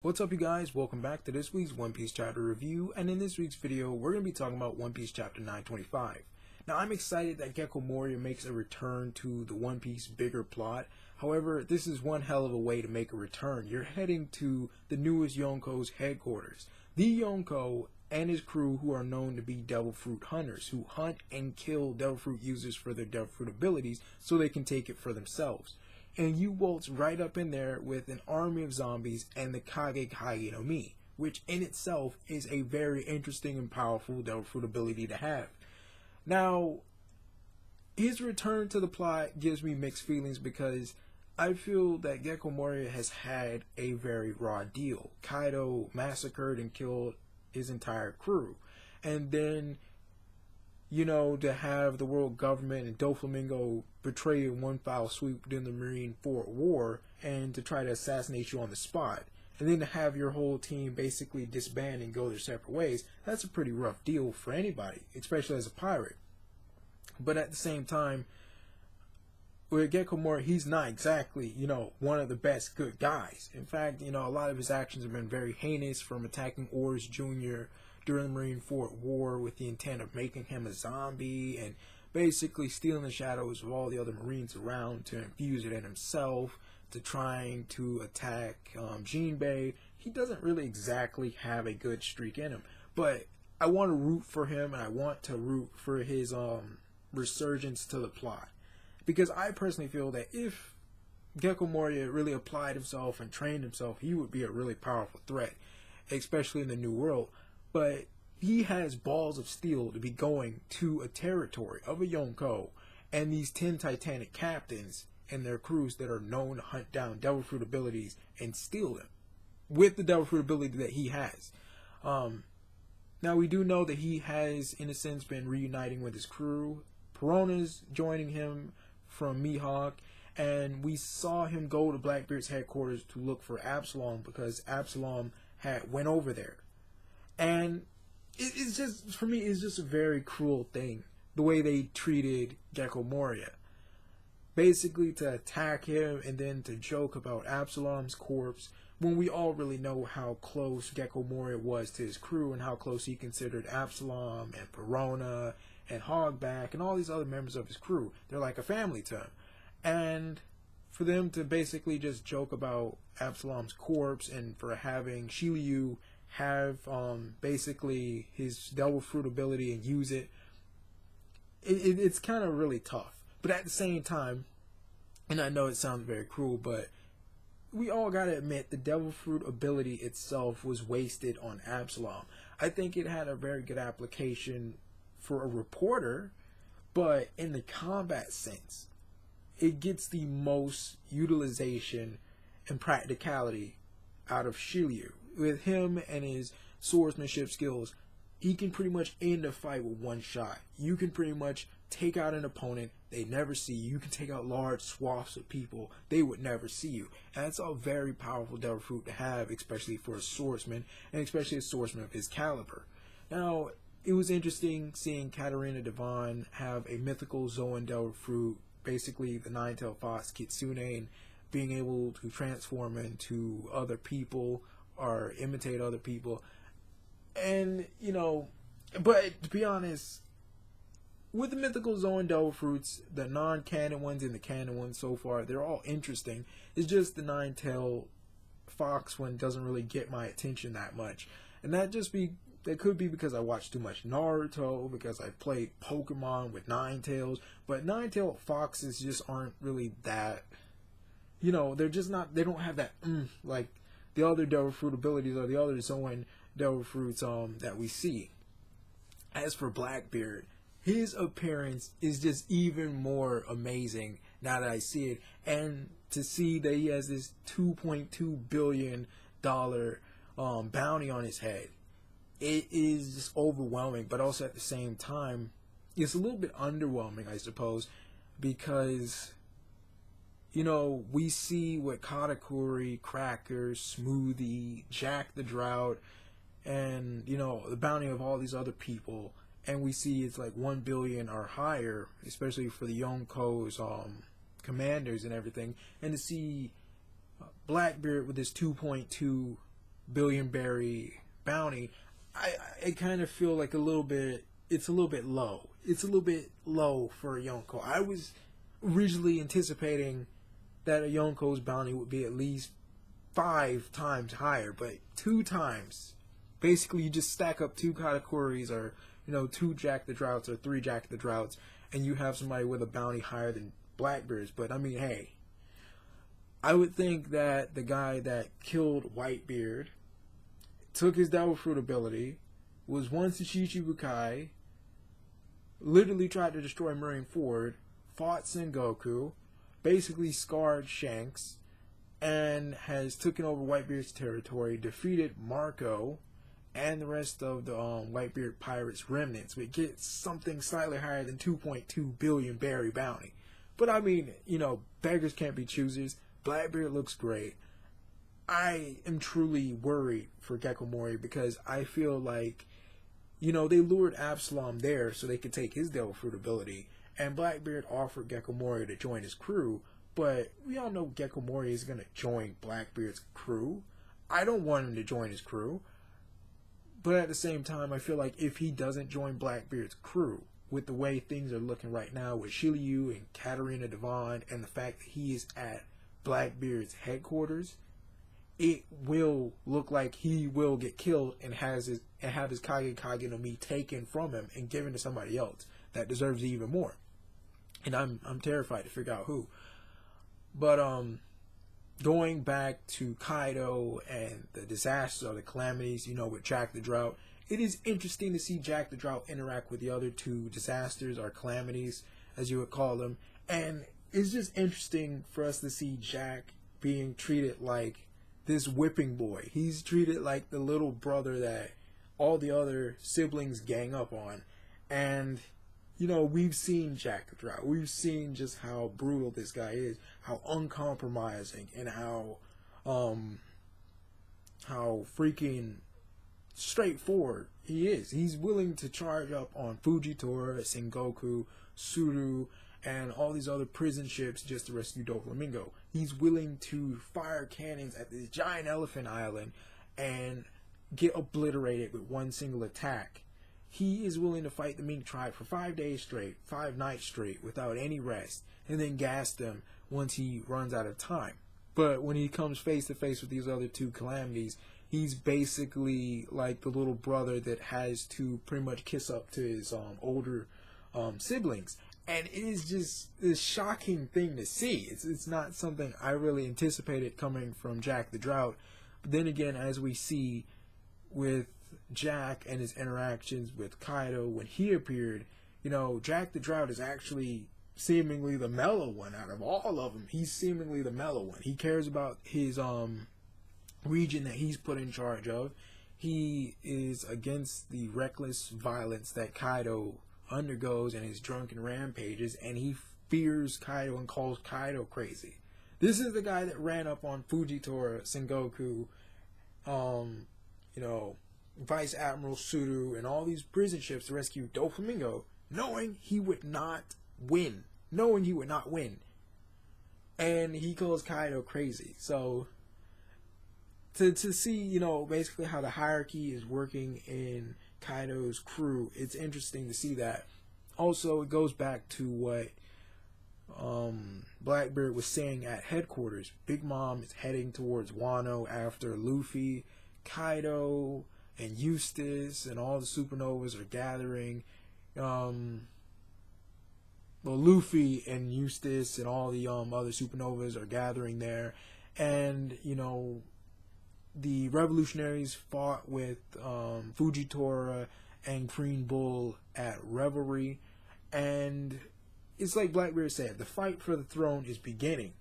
What's up, you guys? Welcome back to this week's One Piece chapter review, and in this week's video we're going to be talking about One Piece chapter 925. Now, I'm excited that Gecko Moria makes a return to the One Piece bigger plot. However, this is one hell of a way to make a return. You're heading to the newest Yonko's headquarters. The Yonko and his crew, who are known to be Devil Fruit hunters, who hunt and kill Devil Fruit users for their Devil Fruit abilities so they can take it for themselves. And you waltz right up in there with an army of zombies and the Kage Kage no Mi, which in itself is a very interesting and powerful Devil Fruit ability to have. Now, his return to the plot gives me mixed feelings because I feel that Gecko Moria has had a very raw deal. Kaido massacred and killed his entire crew. And then, to have the world government and Doflamingo betray in one foul sweep during the Marine Fort War and to try to assassinate you on the spot, and then to have your whole team basically disband and go their separate ways, that's a pretty rough deal for anybody, especially as a pirate. But at the same time, with Gecko Moria, he's not exactly, one of the best good guys. In fact, a lot of his actions have been very heinous, from attacking Oars Jr. during the Marine Fort War with the intent of making him a zombie and basically stealing the shadows of all the other Marines around to infuse it in himself, to trying to attack Jinbei. He doesn't really exactly have a good streak in him, but I want to root for him, and I want to root for his resurgence to the plot, because I personally feel that if Gecko Moria really applied himself and trained himself, he would be a really powerful threat, especially in the New World. But he has balls of steel to be going to a territory of a Yonko and these 10 Titanic captains and their crews that are known to hunt down Devil Fruit abilities and steal them with the Devil Fruit ability that he has. Now, we do know that he has, in a sense, been reuniting with his crew. Perona's joining him from Mihawk, and we saw him go to Blackbeard's headquarters to look for Absalom because Absalom went over there. And it's just, for me, it's just a very cruel thing, the way they treated Gecko Moria. Basically to attack him and then to joke about Absalom's corpse, when we all really know how close Gecko Moria was to his crew and how close he considered Absalom and Perona and Hogback and all these other members of his crew. They're like a family to him. And for them to basically just joke about Absalom's corpse and for having Shiryu have basically his Devil Fruit ability and use it's kind of really tough. But at the same time, and I know it sounds very cruel, but we all gotta admit the Devil Fruit ability itself was wasted on Absalom. I think it had a very good application for a reporter, but in the combat sense, it gets the most utilization and practicality out of Shiryu. With him and his swordsmanship skills, he can pretty much end a fight with one shot. You can pretty much take out an opponent, they never see you. You can take out large swaths of people, they would never see you. And that's a very powerful Devil Fruit to have, especially for a swordsman, and especially a swordsman of his caliber. Now, it was interesting seeing Katarina Devon have a mythical Zoan Devil Fruit, basically the Nine-Tailed Fox Kitsune, and being able to transform into other people or imitate other people. And, but to be honest, with the mythical Zoan Devil Fruits, the non-canon ones and the canon ones so far, they're all interesting. It's just the Nine-Tailed Fox one doesn't really get my attention that much. And that could be because I watched too much Naruto, because I played Pokemon with Ninetales. But Nine-Tailed Foxes just aren't really that, they're just not, they don't have that like the other Devil Fruit abilities or the other Zoan Devil Fruits that we see. As for Blackbeard, his appearance is just even more amazing now that I see it, and to see that he has this $2.2 billion bounty on his head, it is just overwhelming. But also at the same time, it's a little bit underwhelming, I suppose, because we see what Katakuri, Cracker, Smoothie, Jack the Drought, and the bounty of all these other people, and we see it's like 1 billion or higher, especially for the Yonko's commanders and everything, and to see Blackbeard with his 2.2 billion berry bounty, I kind of feel like it's a little bit low. It's a little bit low for a Yonko. I was originally anticipating that a Yonko's bounty would be at least 5 times higher, but 2 times. Basically, you just stack up 2 Katakuris or, 2 Jack the Droughts or 3 Jack the Droughts, and you have somebody with a bounty higher than Blackbeard's. But, I mean, hey, I would think that the guy that killed Whitebeard, took his Devil Fruit ability, was once a Shichibukai, literally tried to destroy Marineford, fought Sengoku, basically scarred Shanks, and has taken over Whitebeard's territory, defeated Marco and the rest of the Whitebeard Pirates remnants, which gets something slightly higher than 2.2 billion berry bounty. But I mean, beggars can't be choosers. Blackbeard looks great. I am truly worried for Gecko Moria because I feel like, they lured Absalom there so they could take his Devil Fruit ability, and Blackbeard offered Gecko Moria to join his crew, but we all know Gecko Moria is going to join Blackbeard's crew. I don't want him to join his crew, but at the same time, I feel like if he doesn't join Blackbeard's crew, with the way things are looking right now with Shiryu and Katarina Devon, and the fact that he is at Blackbeard's headquarters, it will look like he will get killed and have his Kage no Mi taken from him and given to somebody else that deserves it even more. And I'm terrified to figure out who. But going back to Kaido and the disasters or the calamities, with Jack the Drought, it is interesting to see Jack the Drought interact with the other 2 disasters or calamities, as you would call them. And it's just interesting for us to see Jack being treated like this whipping boy. He's treated like the little brother that all the other siblings gang up on. And, we've seen Jack the Drought. We've seen just how brutal this guy is, how uncompromising, and how freaking straightforward he is. He's willing to charge up on Fujitora, Sengoku, Suru, and all these other prison ships just to rescue Doflamingo. He's willing to fire cannons at this giant elephant island and get obliterated with one single attack. He is willing to fight the Mink tribe for 5 days straight, 5 nights straight, without any rest, and then gas them once he runs out of time. But when he comes face to face with these other 2 calamities, he's basically like the little brother that has to pretty much kiss up to his older siblings. And it is just a shocking thing to see. It's not something I really anticipated coming from Jack the Drought. But then again, as we see with Jack and his interactions with Kaido when he appeared, Jack the Drought is actually seemingly the mellow one out of all of them. He's seemingly the mellow one. He cares about his region that he's put in charge of. He is against the reckless violence that Kaido undergoes in his drunken rampages, and he fears Kaido and calls Kaido crazy. This is the guy that ran up on Fujitora, Sengoku, Vice Admiral Suru, and all these prison ships to rescue Doflamingo, knowing he would not win. And he calls Kaido crazy. So to see, basically how the hierarchy is working in Kaido's crew, it's interesting to see that. Also, it goes back to what Blackbeard was saying at headquarters. Big Mom is heading towards Wano after Luffy, Kaido, and Eustace, and all the supernovas are gathering. Luffy and Eustace and all the other supernovas are gathering there, and the revolutionaries fought with Fujitora and Green Bull at Revelry, and it's like Blackbeard said, the fight for the throne is beginning.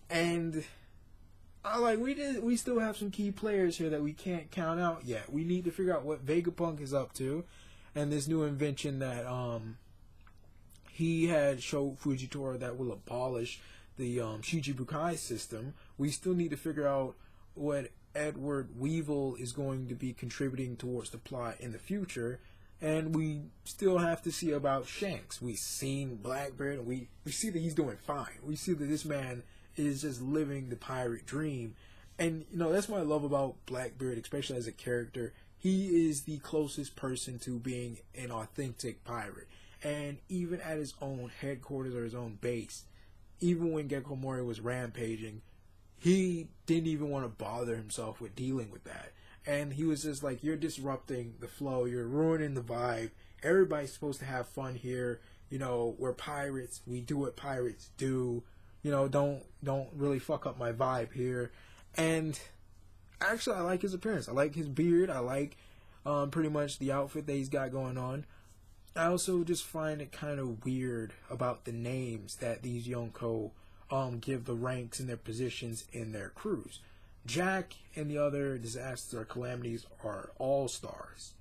And we still have some key players here that we can't count out yet. We need to figure out what Vegapunk is up to, and this new invention that he had showed Fujitora that will abolish the Shichibukai system. We still need to figure out what Edward Weevil is going to be contributing towards the plot in the future, and we still have to see about Shanks. We've seen Blackbeard, and we see that he's doing fine. We see that this man is just living the pirate dream, And that's what I love about Blackbeard, especially as a character. He is the closest person to being an authentic pirate. And even at his own headquarters or his own base, even when Gecko Moria was rampaging, he didn't even want to bother himself with dealing with that. And he was just like, you're disrupting the flow, you're ruining the vibe. Everybody's supposed to have fun here. We're pirates, we do what pirates do. Don't really fuck up my vibe here. And actually, I like his appearance. I like his beard. I like pretty much the outfit that he's got going on. I also just find it kind of weird about the names that these Yonko give the ranks and their positions in their crews. Jack and the other disasters or calamities are all-stars.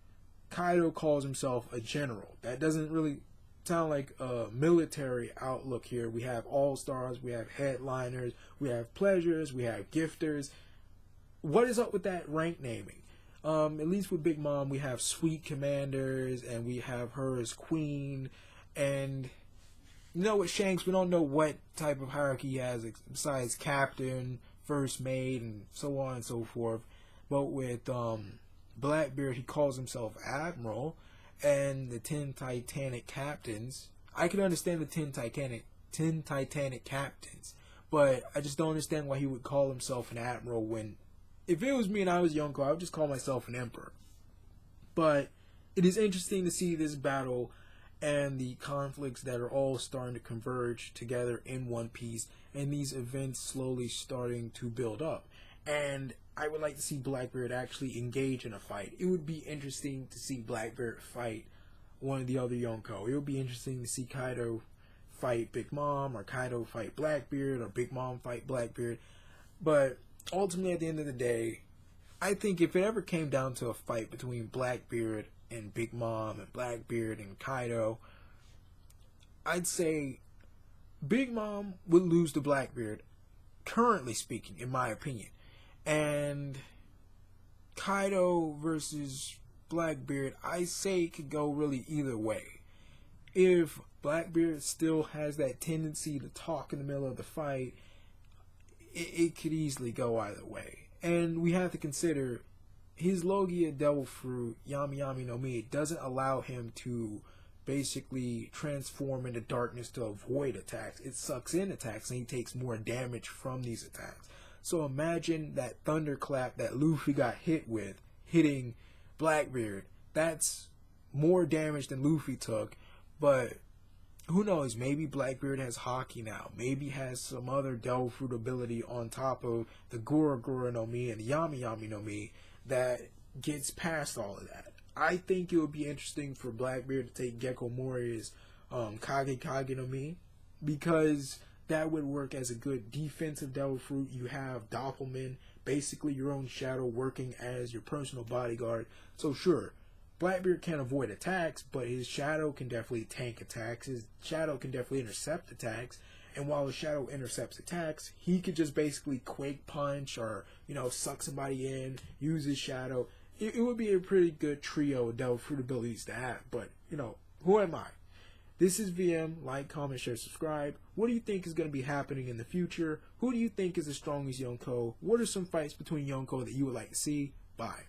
Kaido calls himself a general. That doesn't really sound like a military outlook here. We have all-stars, we have headliners, we have pleasures, we have gifters. What is up with that rank naming? At least with Big Mom, we have sweet commanders, and we have her as queen. And with Shanks, we don't know what type of hierarchy he has besides captain, first mate, and so on and so forth. But with Blackbeard, he calls himself admiral, and the 10 Titanic captains. I can understand the 10 Titanic captains, but I just don't understand why he would call himself an admiral when, if it was me and I was Yonko, I would just call myself an emperor. But it is interesting to see this battle and the conflicts that are all starting to converge together in One Piece, and these events slowly starting to build up. And I would like to see Blackbeard actually engage in a fight. It would be interesting to see Blackbeard fight one of the other Yonko. It would be interesting to see Kaido fight Big Mom, or Kaido fight Blackbeard, or Big Mom fight Blackbeard. But ultimately, at the end of the day, I think if it ever came down to a fight between Blackbeard and Big Mom, and Blackbeard and Kaido, I'd say Big Mom would lose to Blackbeard, currently speaking, in my opinion. And Kaido versus Blackbeard, I say it could go really either way. If Blackbeard still has that tendency to talk in the middle of the fight, it could easily go either way. And we have to consider his Logia Devil Fruit, Yami Yami no Mi, doesn't allow him to basically transform into darkness to avoid attacks. It sucks in attacks, and he takes more damage from these attacks. So imagine that thunderclap that Luffy got hit with, hitting Blackbeard. That's more damage than Luffy took, but who knows, maybe Blackbeard has Haki now. Maybe has some other Devil Fruit ability on top of the Gura Gura no Mi and the Yami Yami no Mi that gets past all of that. I think it would be interesting for Blackbeard to take Gecko Moria's Kage Kage no Mi, because that would work as a good defensive Devil Fruit. You have Doppelman, basically your own shadow, working as your personal bodyguard. So sure, Blackbeard can't avoid attacks, but his shadow can definitely tank attacks. His shadow can definitely intercept attacks. And while his shadow intercepts attacks, he could just basically Quake Punch or, suck somebody in, use his shadow. It would be a pretty good trio of Devil Fruit abilities to have. But, who am I? This is VM. Like, comment, share, subscribe. What do you think is going to be happening in the future? Who do you think is the strongest Yonko? What are some fights between Yonko that you would like to see? Bye.